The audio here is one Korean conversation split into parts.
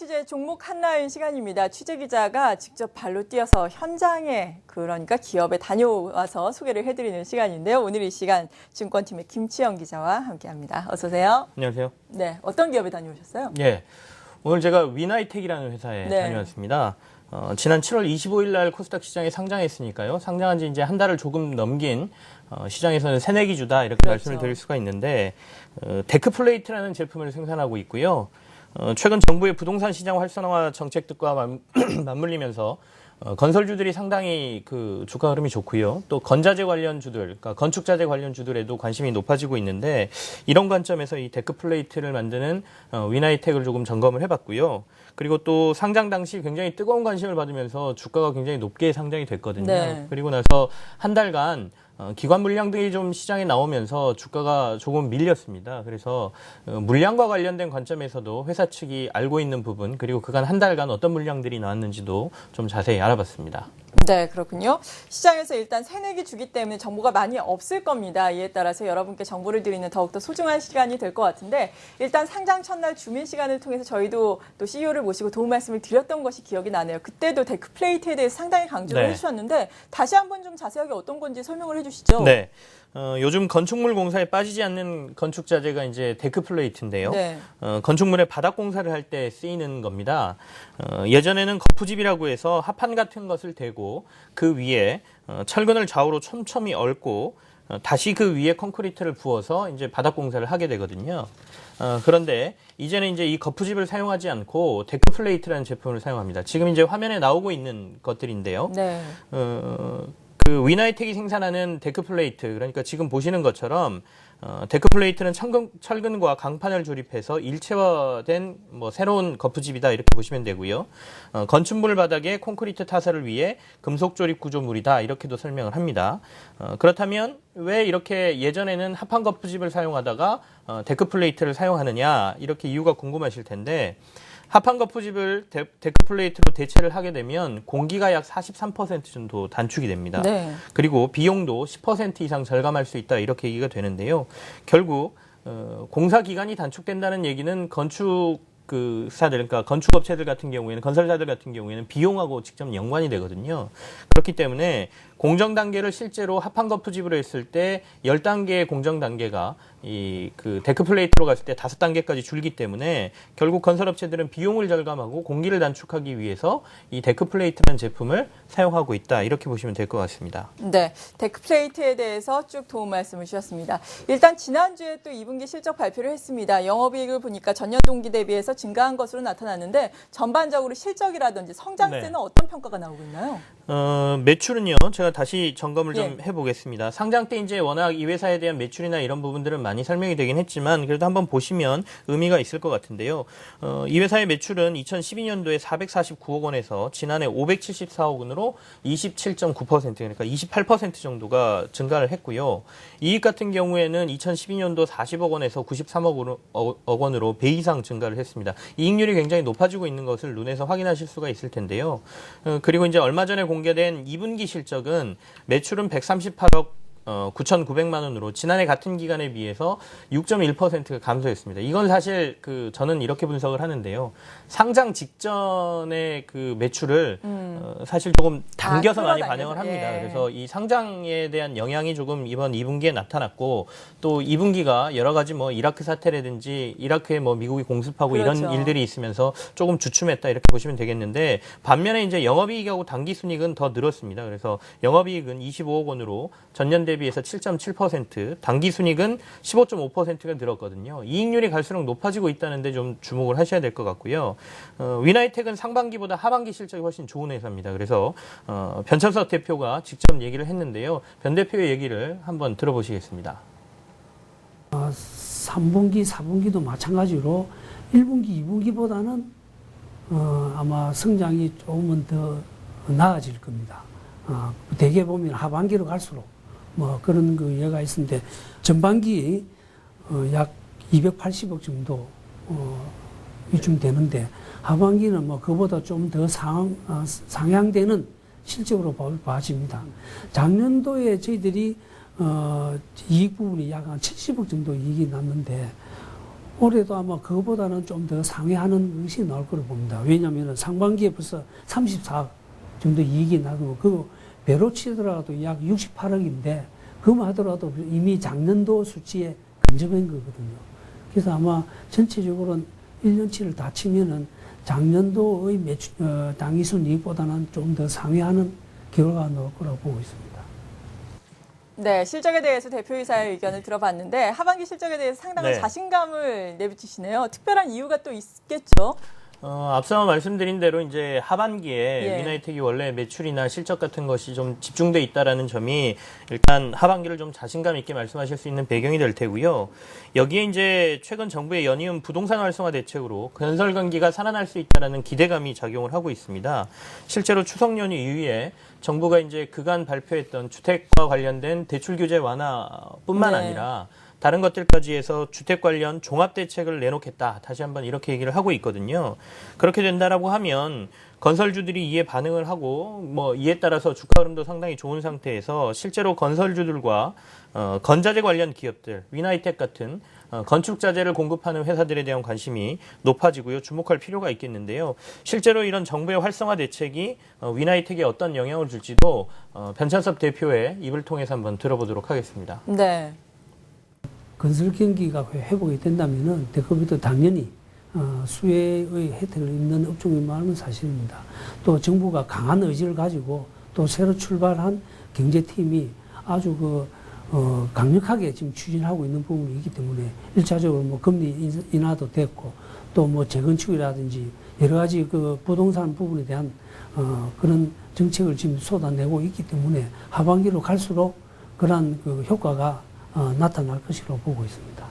취재 종목 한라인 시간입니다. 취재기자가 직접 발로 뛰어서 현장에 그러니까 기업에 다녀와서 소개를 해드리는 시간인데요. 오늘 이 시간 증권팀의 김치영 기자와 함께합니다. 어서 오세요. 안녕하세요. 네, 어떤 기업에 다녀오셨어요? 예, 오늘 제가 위나이텍이라는 회사에 다녀왔습니다. 지난 7월 25일 날 코스닥 시장에 상장했으니까요. 상장한 지 이제 한 달을 조금 넘긴 시장에서는 새내기주다 이렇게 그렇죠. 말씀을 드릴 수가 있는데 데크플레이트라는 제품을 생산하고 있고요. 최근 정부의 부동산 시장 활성화 정책들과 맞물리면서 건설주들이 상당히 그 주가 흐름이 좋고요. 또 건자재 관련 주들, 그러니까 건축자재 관련 주들에도 관심이 높아지고 있는데 이런 관점에서 이 데크플레이트를 만드는 위나이텍을 조금 점검을 해봤고요. 그리고 또 상장 당시 굉장히 뜨거운 관심을 받으면서 주가가 굉장히 높게 상장이 됐거든요. 네. 그리고 나서 한 달간 기관 물량들이 좀 시장에 나오면서 주가가 조금 밀렸습니다. 그래서 물량과 관련된 관점에서도 회사 측이 알고 있는 부분 그리고 그간 한 달간 어떤 물량들이 나왔는지도 좀 자세히 알아봤습니다. 네, 그렇군요. 시장에서 일단 새내기 주기 때문에 정보가 많이 없을 겁니다. 이에 따라서 여러분께 정보를 드리는 더욱더 소중한 시간이 될 것 같은데 일단 상장 첫날 주민 시간을 통해서 저희도 또 CEO를 모시고 도움 말씀을 드렸던 것이 기억이 나네요. 그때도 데크플레이트에 대해서 상당히 강조를 해주셨는데 다시 한번 좀 자세하게 어떤 건지 설명을 해주시죠. 네. 요즘 건축물 공사에 빠지지 않는 건축자재가 이제 데크플레이트인데요. 네. 건축물의 바닥 공사를 할 때 쓰이는 겁니다. 예전에는 거푸집이라고 해서 합판 같은 것을 대고 그 위에 철근을 좌우로 촘촘히 얽고 다시 그 위에 콘크리트를 부어서 이제 바닥 공사를 하게 되거든요. 그런데 이제는 이제 이 거푸집을 사용하지 않고 데크플레이트라는 제품을 사용합니다. 지금 이제 화면에 나오고 있는 것들인데요. 네. 그 위나이텍이 생산하는 데크플레이트, 그러니까 지금 보시는 것처럼 데크플레이트는 철근과 강판을 조립해서 일체화된 뭐 새로운 거푸집이다 이렇게 보시면 되고요. 건축물 바닥에 콘크리트 타설을 위해 금속 조립 구조물이다 이렇게도 설명을 합니다. 그렇다면 왜 이렇게 예전에는 합판 거푸집을 사용하다가 데크플레이트를 사용하느냐 이렇게 이유가 궁금하실 텐데 합판 거푸집을 데크플레이트로 대체를 하게 되면 공기가 약 43% 정도 단축이 됩니다. 네. 그리고 비용도 10% 이상 절감할 수 있다 이렇게 얘기가 되는데요. 결국 공사 기간이 단축된다는 얘기는 건축사들, 그러니까 건축업체들 같은 경우에는 건설사들 같은 경우에는 비용하고 직접 연관이 되거든요. 그렇기 때문에 공정 단계를 실제로 합판 거푸집으로 했을 때 10단계의 공정 단계가 그 데크플레이트로 갔을 때 5단계까지 줄기 때문에 결국 건설업체들은 비용을 절감하고 공기를 단축하기 위해서 이 데크플레이트라는 제품을 사용하고 있다. 이렇게 보시면 될 것 같습니다. 네, 데크플레이트에 대해서 쭉 도움 말씀을 주셨습니다. 일단 지난주에 또 2분기 실적 발표를 했습니다. 영업이익을 보니까 전년 동기 대비해서 증가한 것으로 나타났는데 전반적으로 실적이라든지 성장세는 어떤 평가가 나오고 있나요? 매출은요. 제가 다시 점검을 좀 해보겠습니다. 상장 때 이제 워낙 이 회사에 대한 매출이나 이런 부분들은 많이 설명이 되긴 했지만 그래도 한번 보시면 의미가 있을 것 같은데요. 이 회사의 매출은 2012년도에 449억 원에서 지난해 574억 원으로 27.9% 그러니까 28% 정도가 증가를 했고요. 이익 같은 경우에는 2012년도 40억 원에서 93억 원으로 배 이상 증가를 했습니다. 이익률이 굉장히 높아지고 있는 것을 눈에서 확인하실 수가 있을 텐데요. 그리고 이제 얼마 전에 공개된 2분기 실적은 매출은 138억 9,900만 원으로 지난해 같은 기간에 비해서 6.1%가 감소했습니다. 이건 사실 저는 이렇게 분석을 하는데요. 상장 직전의 그 매출을 사실 조금 당겨서 많이 반영을 합니다. 그래서 이 상장에 대한 영향이 조금 이번 2분기에 나타났고 또 2분기가 여러 가지 뭐 이라크 사태라든지 이라크에 뭐 미국이 공습하고 이런 일들이 있으면서 조금 주춤했다 이렇게 보시면 되겠는데 반면에 이제 영업이익하고 당기순이익은 더 늘었습니다. 그래서 영업이익은 25억 원으로 전년 대비해서 7.7%, 당기순이익은 15.5%가 늘었거든요. 이익률이 갈수록 높아지고 있다는데 좀 주목을 하셔야 될 것 같고요. 위나이텍은 상반기보다 하반기 실적이 훨씬 좋은 회사입니다. 그래서 변창석 대표가 직접 얘기를 했는데요. 변 대표의 얘기를 한번 들어보시겠습니다. 3분기, 4분기도 마찬가지로 1분기, 2분기보다는 아마 성장이 조금은 더 나아질 겁니다. 대개 보면 하반기로 갈수록 뭐 그런 그 예가 있는데 전반기 약 280억 정도 이쯤 되는데 하반기는 뭐 그보다 좀 더 상향되는 실적으로 봐집니다. 작년도에 저희들이 이익 부분이 약 한 70억 정도 이익이 났는데 올해도 아마 그거보다는 좀 더 상회하는 것이 나올 거로 봅니다. 왜냐하면 상반기에 벌써 34억 정도 이익이 나고 그 배로 치더라도 약 68억인데 그만 하더라도 이미 작년도 수치에 근접한 거거든요. 그래서 아마 전체적으로는 1년치를 다 치면은 작년도의 당기순이익보다는 좀 더 상회하는 결과가 나올 거라고 보고 있습니다. 네, 실적에 대해서 대표이사의 의견을 들어봤는데 하반기 실적에 대해서 상당한 네. 자신감을 내비치시네요. 특별한 이유가 또 있겠죠? 앞서 말씀드린 대로 이제 하반기에 예. 위나이텍이 원래 매출이나 실적 같은 것이 좀 집중돼 있다라는 점이 일단 하반기를 좀 자신감 있게 말씀하실 수 있는 배경이 될 테고요. 여기에 이제 최근 정부의 연이은 부동산 활성화 대책으로 건설 경기가 살아날 수 있다라는 기대감이 작용을 하고 있습니다. 실제로 추석 연휴 이후에 정부가 이제 그간 발표했던 주택과 관련된 대출 규제 완화뿐만 네. 아니라 다른 것들까지 해서 주택 관련 종합 대책을 내놓겠다. 다시 한번 이렇게 얘기를 하고 있거든요. 그렇게 된다라고 하면 건설주들이 이에 반응을 하고 뭐 이에 따라서 주가 흐름도 상당히 좋은 상태에서 실제로 건설주들과 건자재 관련 기업들, 위나이텍 같은 건축 자재를 공급하는 회사들에 대한 관심이 높아지고요. 주목할 필요가 있겠는데요. 실제로 이런 정부의 활성화 대책이 위나이텍에 어떤 영향을 줄지도 변찬섭 대표의 입을 통해서 한번 들어보도록 하겠습니다. 네. 건설 경기가 회복이 된다면은 대급이도 당연히 수혜의 혜택을 입는 업종이 많은 사실입니다. 또 정부가 강한 의지를 가지고 또 새로 출발한 경제팀이 아주 강력하게 지금 추진하고 있는 부분이 있기 때문에 1차적으로 뭐 금리 인하도 됐고 또 뭐 재건축이라든지 여러 가지 그 부동산 부분에 대한 그런 정책을 지금 쏟아내고 있기 때문에 하반기로 갈수록 그러한 그 효과가 나타날 것이라고 보고 있습니다.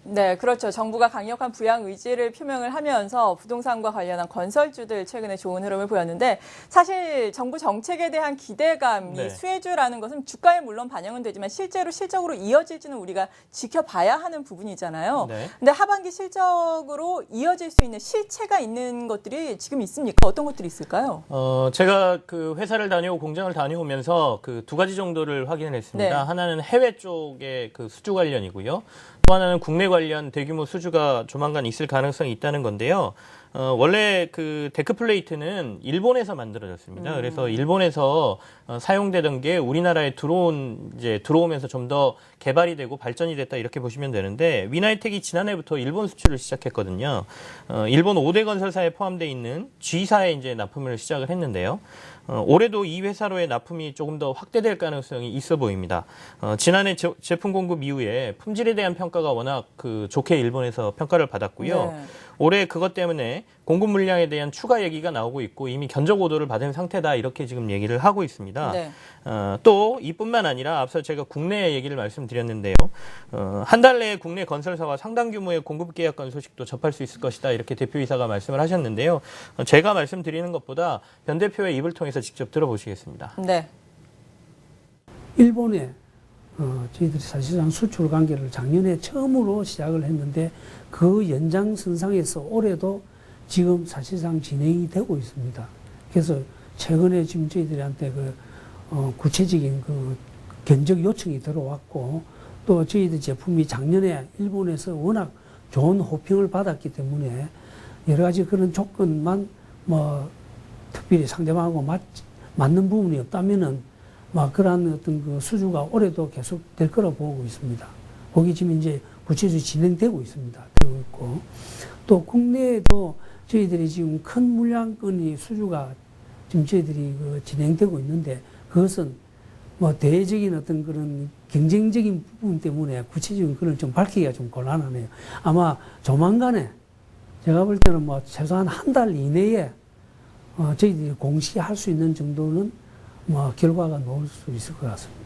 네, 그렇죠. 정부가 강력한 부양 의지를 표명을 하면서 부동산과 관련한 건설주들 최근에 좋은 흐름을 보였는데 사실 정부 정책에 대한 기대감이 네. 수혜주라는 것은 주가에 물론 반영은 되지만 실제로 실적으로 이어질지는 우리가 지켜봐야 하는 부분이잖아요. 네. 근데 하반기 실적으로 이어질 수 있는 실체가 있는 것들이 지금 있습니까? 어떤 것들이 있을까요? 제가 그 회사를 다녀오고 공장을 다녀오면서 그 두 가지 정도를 확인을 했습니다. 네. 하나는 해외 쪽의 그 수주 관련이고요. 또 하나는 국내 관련 대규모 수주가 조만간 있을 가능성이 있다는 건데요. 원래 그 데크플레이트는 일본에서 만들어졌습니다. 그래서 일본에서 사용되던 게 우리나라에 들어오면서 좀 더 개발이 되고 발전이 됐다 이렇게 보시면 되는데 위나이텍이 지난해부터 일본 수출을 시작했거든요. 일본 5대 건설사에 포함되어 있는 G사에 이제 납품을 시작을 했는데요. 올해도 이 회사로의 납품이 조금 더 확대될 가능성이 있어 보입니다. 지난해 제품 공급 이후에 품질에 대한 평가가 워낙 좋게 일본에서 평가를 받았고요. 네. 올해 그것 때문에 공급 물량에 대한 추가 얘기가 나오고 있고 이미 견적 오더를 받은 상태다 이렇게 지금 얘기를 하고 있습니다. 네. 또 이뿐만 아니라 앞서 제가 국내 얘기를 말씀드렸는데요. 한 달 내에 국내 건설사와 상당 규모의 공급 계약 건 소식도 접할 수 있을 것이다 이렇게 대표이사가 말씀을 하셨는데요. 제가 말씀드리는 것보다 변 대표의 입을 통해서 직접 들어보시겠습니다. 네. 일본에 저희들이 사실상 수출 관계를 작년에 처음으로 시작을 했는데 그 연장선상에서 올해도 지금 사실상 진행이 되고 있습니다. 그래서 최근에 지금 저희들한테 구체적인 견적 요청이 들어왔고 또 저희들 제품이 작년에 일본에서 워낙 좋은 호평을 받았기 때문에 여러 가지 그런 조건만 특별히 상대방하고 맞는 부분이 없다면은 그러한 어떤 수주가 올해도 계속 될 거라고 보고 있습니다. 거기 지금 이제 구체적으로 진행되고 있습니다. 되고 있고 또 국내에도 저희들이 지금 큰 물량권이 수주가 지금 저희들이 진행되고 있는데 그것은 대외적인 어떤 그런 경쟁적인 부분 때문에 구체적인 그런 좀 밝히기가 좀 곤란하네요. 아마 조만간에 제가 볼 때는 최소한 한 달 이내에 저희들이 공시할 수 있는 정도는 결과가 나올 수 있을 것 같습니다.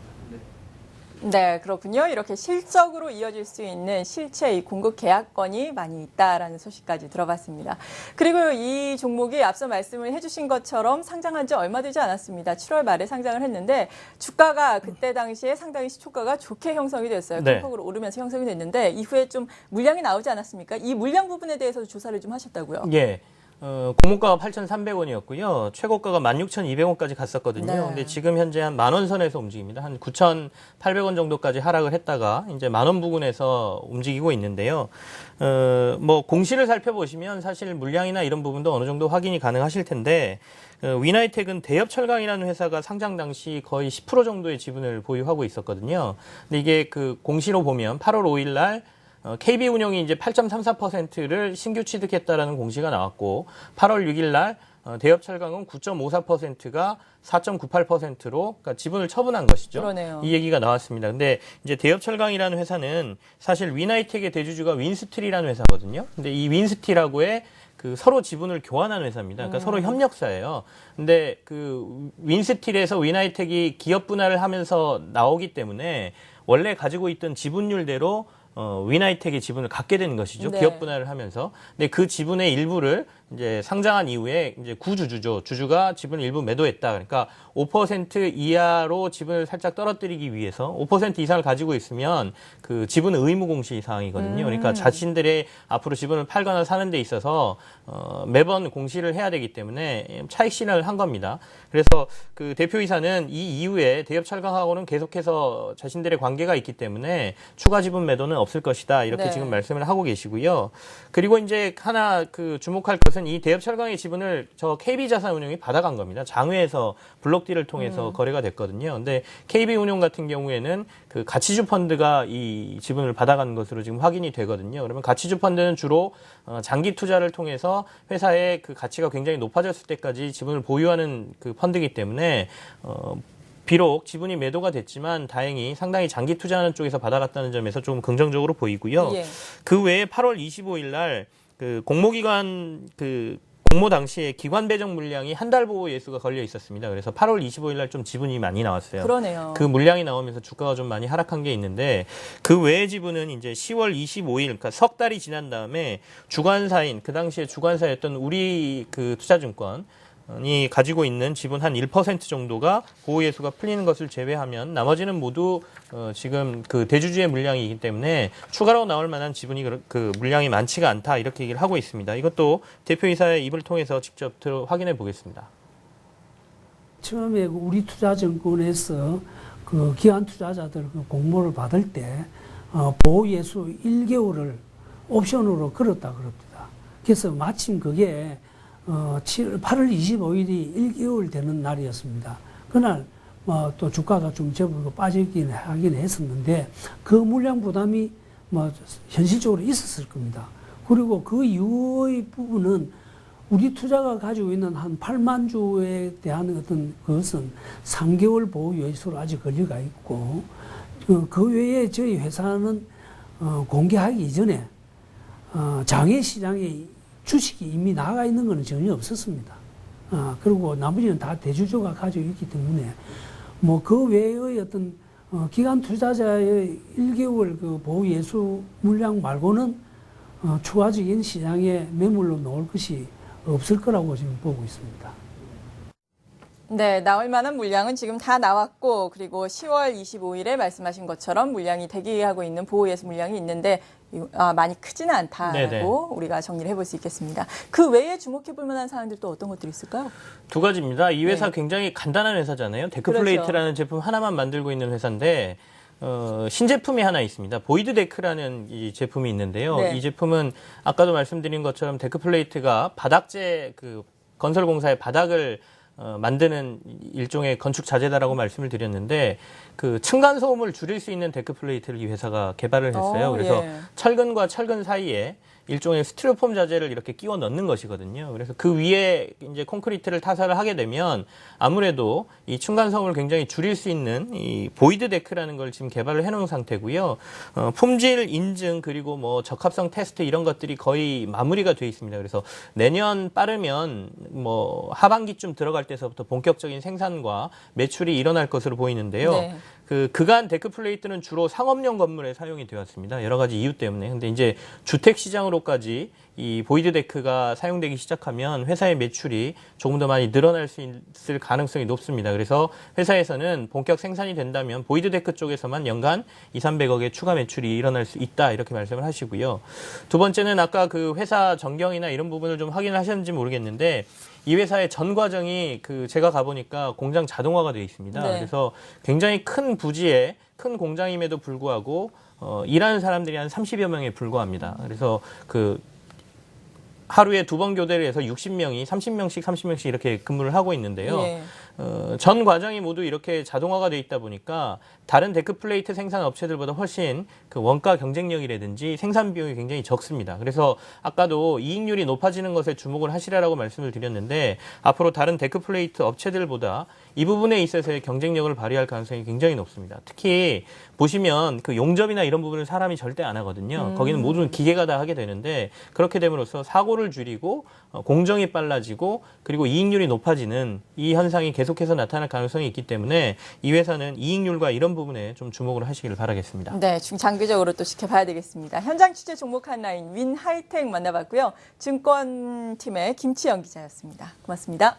네, 그렇군요. 이렇게 실적으로 이어질 수 있는 실체의 공급 계약건이 많이 있다라는 소식까지 들어봤습니다. 그리고 이 종목이 앞서 말씀을 해주신 것처럼 상장한 지 얼마 되지 않았습니다. 7월 말에 상장을 했는데 주가가 그때 당시에 상당히 시초가가 좋게 형성이 됐어요. 큰 네. 폭으로 오르면서 형성이 됐는데 이후에 좀 물량이 나오지 않았습니까? 이 물량 부분에 대해서도 조사를 좀 하셨다고요? 예. 공모가가 8,300원이었고요. 최고가가 16,200원까지 갔었거든요. 네. 근데 지금 현재 한 10,000원 선에서 움직입니다. 한 9,800원 정도까지 하락을 했다가 이제 10,000원 부근에서 움직이고 있는데요. 뭐 공시를 살펴보시면 사실 물량이나 이런 부분도 어느 정도 확인이 가능하실 텐데 위나이텍은 대엽철강이라는 회사가 상장 당시 거의 10% 정도의 지분을 보유하고 있었거든요. 근데 이게 그 공시로 보면 8월 5일 날 KB운용이 이제 8.34%를 신규 취득했다라는 공시가 나왔고 8월 6일 날 대엽철강은 9.54%가 4.98%로 그러니까 지분을 처분한 것이죠. 그러네요. 이 얘기가 나왔습니다. 근데 이제 대엽철강이라는 회사는 사실 위나이텍의 대주주가 윈스틸이라는 회사거든요. 근데 이 윈스틸하고의 그 서로 지분을 교환하는 회사입니다. 그러니까 서로 협력사예요. 근데 그 윈스틸에서 위나이텍이 기업 분할을 하면서 나오기 때문에 원래 가지고 있던 지분율대로 위나이텍의 지분을 갖게 되는 것이죠. 네. 기업 분할을 하면서. 근데 그 지분의 일부를 이제 상장한 이후에 이제 구주주죠. 주주가 지분을 일부 매도했다. 그러니까 5% 이하로 지분을 살짝 떨어뜨리기 위해서 5% 이상을 가지고 있으면 그 지분은 의무 공시 사항이거든요. 그러니까 자신들의 앞으로 지분을 팔거나 사는 데 있어서 매번 공시를 해야 되기 때문에 차익 실현을 한 겁니다. 그래서 그 대표이사는 이 이후에 대엽철강하고는 계속해서 자신들의 관계가 있기 때문에 추가 지분 매도는 없을 것이다. 이렇게 네. 지금 말씀을 하고 계시고요. 그리고 이제 하나 그 주목할 것은 이 대엽철강의 지분을 저 KB자산운용이 받아간 겁니다. 장외에서 블록딜을 통해서 거래가 됐거든요. 근데 KB운용 같은 경우에는 그 가치주 펀드가 이 지분을 받아간 것으로 지금 확인이 되거든요. 그러면 가치주 펀드는 주로 장기 투자를 통해서 회사의 그 가치가 굉장히 높아졌을 때까지 지분을 보유하는 그 펀드이기 때문에 비록 지분이 매도가 됐지만 다행히 상당히 장기 투자하는 쪽에서 받아갔다는 점에서 좀 긍정적으로 보이고요. 예. 그 외에 8월 25일 날 그 공모기관 그 공모 당시에 기관 배정 물량이 한 달 보호 예수가 걸려 있었습니다. 그래서 8월 25일 날 좀 지분이 많이 나왔어요. 그러네요. 그 물량이 나오면서 주가가 좀 많이 하락한 게 있는데 그 외의 지분은 이제 10월 25일 그러니까 석 달이 지난 다음에 주관사인 그 당시에 주관사였던 우리 그 투자증권 이 가지고 있는 지분 한 1% 정도가 보호예수가 풀리는 것을 제외하면 나머지는 모두 지금 그 대주주의 물량이기 때문에 추가로 나올 만한 지분이 그 물량이 많지가 않다 이렇게 얘기를 하고 있습니다. 이것도 대표이사의 입을 통해서 직접 확인해 보겠습니다. 처음에 그 우리 투자증권에서 그 기관 투자자들 그 공모를 받을 때 보호예수 1개월을 옵션으로 걸었다 그럽니다. 그래서 마침 그게 8월 25일이 1개월 되는 날이었습니다. 그날 또 주가가 좀 제법 빠지긴 하긴 했었는데 그 물량 부담이 현실적으로 있었을 겁니다. 그리고 그 이후의 부분은 우리 투자가 가지고 있는 한 8만 주에 대한 어떤 그것은 3개월 보호 요소로 아직 걸려가 있고 그 외에 저희 회사는 공개하기 이전에 장외 시장에 주식이 이미 나가 있는 것은 전혀 없었습니다. 그리고 나머지는 다 대주주가 가지고 있기 때문에 그 외의 어떤 기관 투자자의 1개월 그 보호 예수 물량 말고는 추가적인 시장에 매물로 나올 것이 없을 거라고 지금 보고 있습니다. 네, 나올 만한 물량은 지금 다 나왔고 그리고 10월 25일에 말씀하신 것처럼 물량이 대기하고 있는 보호예수 물량이 있는데 많이 크지는 않다라고 네네. 우리가 정리를 해볼 수 있겠습니다. 그 외에 주목해볼 만한 사항들 또 어떤 것들이 있을까요? 두 가지입니다. 이 회사 네. 굉장히 간단한 회사잖아요. 데크플레이트라는 제품 하나만 만들고 있는 회사인데 신제품이 하나 있습니다. 보이드 데크라는 이 제품이 있는데요. 네. 이 제품은 아까도 말씀드린 것처럼 데크플레이트가 바닥재 그 건설공사의 바닥을 만드는 일종의 건축 자재다라고 말씀을 드렸는데 그 층간 소음을 줄일 수 있는 데크 플레이트를 이 회사가 개발을 했어요. 그래서 예. 철근과 철근 사이에 일종의 스티로폼 자재를 이렇게 끼워 넣는 것이거든요. 그래서 그 위에 이제 콘크리트를 타설을 하게 되면 아무래도 이 층간 소음을 굉장히 줄일 수 있는 이 보이드 데크라는 걸 지금 개발을 해놓은 상태고요. 품질 인증 그리고 뭐 적합성 테스트 이런 것들이 거의 마무리가 돼 있습니다. 그래서 내년 빠르면 뭐 하반기쯤 들어갈 때서부터 본격적인 생산과 매출이 일어날 것으로 보이는데요. 네. 그간 데크 플레이트는 주로 상업용 건물에 사용이 되었습니다. 여러 가지 이유 때문에. 근데 이제 주택 시장으로까지 이 보이드 데크가 사용되기 시작하면 회사의 매출이 조금 더 많이 늘어날 수 있을 가능성이 높습니다. 그래서 회사에서는 본격 생산이 된다면 보이드 데크 쪽에서만 연간 200~300억의 추가 매출이 일어날 수 있다 이렇게 말씀을 하시고요. 두 번째는 아까 그 회사 전경이나 이런 부분을 좀 확인을 하셨는지 모르겠는데 이 회사의 전 과정이 제가 가보니까 공장 자동화가 되어 있습니다. 네. 그래서 굉장히 큰 부지에 큰 공장임에도 불구하고 일하는 사람들이 한 30여 명에 불과합니다. 그래서 하루에 2번 교대를 해서 60명이 30명씩 이렇게 근무를 하고 있는데요. 예. 전 과정이 모두 이렇게 자동화가 돼 있다 보니까 다른 데크 플레이트 생산 업체들보다 훨씬 그 원가 경쟁력이라든지 생산 비용이 굉장히 적습니다. 그래서 아까도 이익률이 높아지는 것에 주목을 하시라고 말씀을 드렸는데 앞으로 다른 데크 플레이트 업체들보다 이 부분에 있어서의 경쟁력을 발휘할 가능성이 굉장히 높습니다. 특히 보시면 그 용접이나 이런 부분을 사람이 절대 안 하거든요. 거기는 모든 기계가 다 하게 되는데 그렇게 됨으로써 사고를 줄이고 공정이 빨라지고 그리고 이익률이 높아지는 이 현상이 계속해서 나타날 가능성이 있기 때문에 이 회사는 이익률과 이런 부분에 좀 주목을 하시기를 바라겠습니다. 네, 중장기적으로 또 지켜봐야 되겠습니다. 현장 취재 종목 한라인 윈하이텍 만나봤고요. 증권팀의 김치영 기자였습니다. 고맙습니다.